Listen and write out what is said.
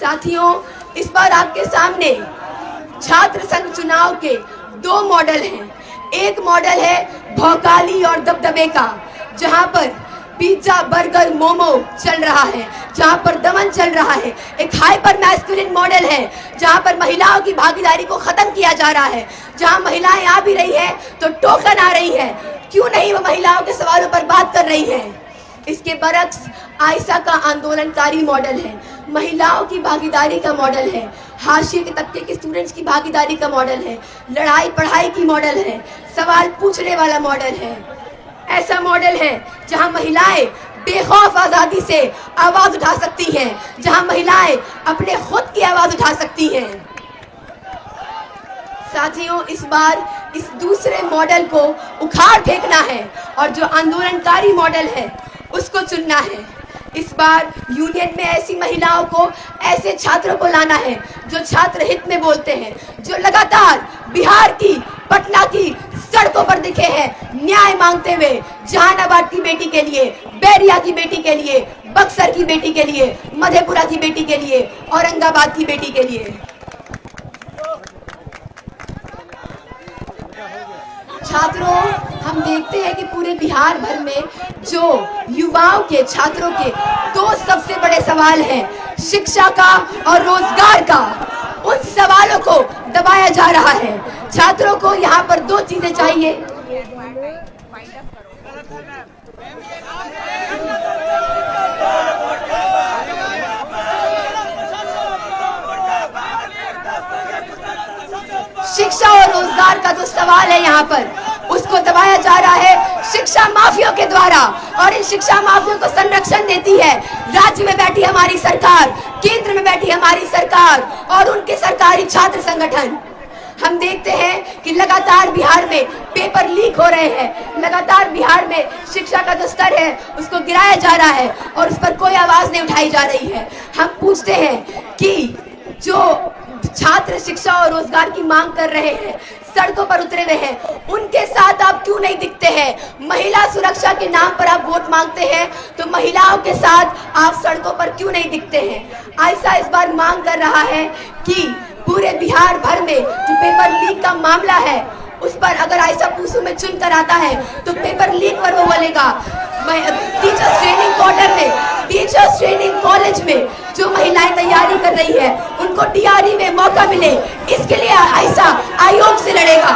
साथियों, इस बार आपके सामने छात्र संघ चुनाव के दो मॉडल हैं। एक मॉडल है भौकाली और दबदबे का, जहां पर पिज्जा, बर्गर, मोमो चल रहा है, जहां पर दमन चल रहा है। एक हाइपर मैस्कुलिन मॉडल है, जहां पर महिलाओं की भागीदारी को खत्म किया जा रहा है, जहां महिलाएं आ भी रही है तो टोकन आ रही है। क्यों नहीं वो महिलाओं के सवालों पर बात कर रही है। इसके बरक्स आयशा का आंदोलनकारी मॉडल है, महिलाओं की भागीदारी का मॉडल है, हाशिए के तबके के स्टूडेंट्स की भागीदारी का मॉडल है, लड़ाई पढ़ाई की मॉडल है, सवाल पूछने वाला मॉडल है। ऐसा मॉडल है जहां महिलाएं बेखौफ आजादी से आवाज उठा सकती हैं, जहां महिलाएं अपने खुद की आवाज उठा सकती हैं। साथियों, इस बार इस दूसरे मॉडल को उखाड़ फेंकना है और जो आंदोलनकारी मॉडल है उसको चुनना है। इस बार यूनियन में ऐसी महिलाओं को, ऐसे छात्रों को लाना है जो छात्र हित में बोलते हैं, जो लगातार बिहार की, पटना की सड़कों पर दिखे हैं न्याय मांगते हुए, जहानाबाद की बेटी के लिए, बैरिया की बेटी के लिए, बक्सर की बेटी के लिए, मधेपुरा की बेटी के लिए, औरंगाबाद की बेटी के लिए। छात्रों, हम देखते हैं कि पूरे बिहार भर में जो युवाओं के, छात्रों के दो सबसे बड़े सवाल हैं, शिक्षा का और रोजगार का। उन सवालों को दबाया जा रहा है। छात्रों को यहाँ पर दो चीजें चाहिए। शिक्षा और रोजगार का जो सवाल है यहाँ पर, उसको दबाया जा रहा है शिक्षा माफियों के द्वारा, और इन शिक्षा माफियों को संरक्षण देती है राज्य में बैठी हमारी सरकार, केंद्र में बैठी हमारी सरकार और उनके सरकारी छात्र संगठन। हम देखते हैं कि लगातार बिहार में पेपर लीक हो रहे हैं, लगातार बिहार में शिक्षा का जो स्तर है उसको गिराया जा रहा है और उस पर कोई आवाज नहीं उठाई जा रही है। हम पूछते हैं कि जो छात्र शिक्षा और रोजगार की मांग कर रहे हैं, सड़कों पर उतरे हुए हैं, उनके साथ आप क्यों नहीं दिखते हैं। महिला सुरक्षा के नाम पर आप वोट मांगते हैं, तो महिलाओं के साथ आप सड़कों पर क्यों नहीं दिखते हैं। आयशा इस बार मांग कर रहा है कि पूरे बिहार भर में जो पेपर लीक का मामला है उस पर अगर आयशा पूसू में चुनकर आता है तो पेपर लीक पर वो बोलेगा। टीचर्स ट्रेनिंग क्वार्टर में, टीचर्स ट्रेनिंग कॉलेज में जो महिलाएं तैयारी कर रही है उनको टीआरई में मौका मिले, इसके लिए आयशा आयोग से लड़ेगा।